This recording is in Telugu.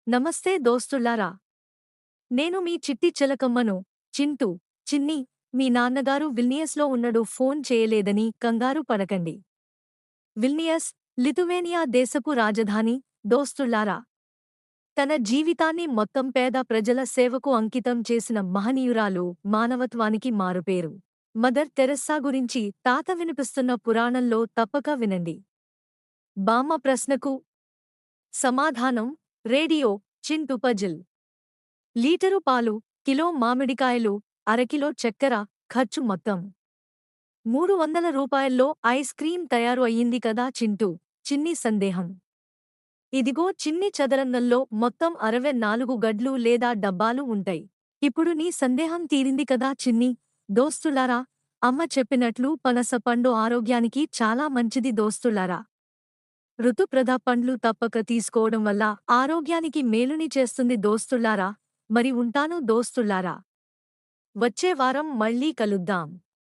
నమస్తే దోస్తులారా. నేను మీ చిట్టి చిలకమ్మను. చింటూ, చిన్ని, మీ నాన్నగారు విల్నియస్లో ఉన్నడు, ఫోన్ చేయలేదని కంగారు పడకండి. విల్నియస్, లిథువేనియా దేశపు రాజధాని. దోస్తులారా, తన జీవితాన్ని మొత్తం పేద ప్రజల సేవకు అంకితం చేసిన మహనీయురాలు, మానవత్వానికి మారుపేరు. మదర్ తెరెస్సా గురించి తాత వినిపిస్తున్న పురాణంలో తప్పక వినండి. బామ్మ ప్రశ్నకు సమాధానం: రేడియో. చింటూ పజిల్. లీటరు పాలు, కిలో మామిడికాయలు, అరకిలో చక్కెర, ఖర్చు మొత్తం రూ. 300 ఐస్ క్రీం తయారు అయ్యింది కదా చింటూ. చిన్ని సందేహం. ఇదిగో చిన్ని చదరంగంలో మొత్తం 64 గడ్లు లేదా డబ్బాలు ఉంటాయి. ఇప్పుడు నీ సందేహం తీరింది కదా చిన్ని. దోస్తులారా, అమ్మ చెప్పినట్లు పనస పండు ఆరోగ్యానికి చాలా మంచిది దోస్తులారా. ఋతుప్రద పండ్లు తప్పక తీసుకోవడం వల్ల ఆరోగ్యానికి మేలుని చేస్తుంది దోస్తులారా. మరి ఉంటాను దోస్తులారా. వచ్చే వారం మళ్ళీ కలుద్దాం.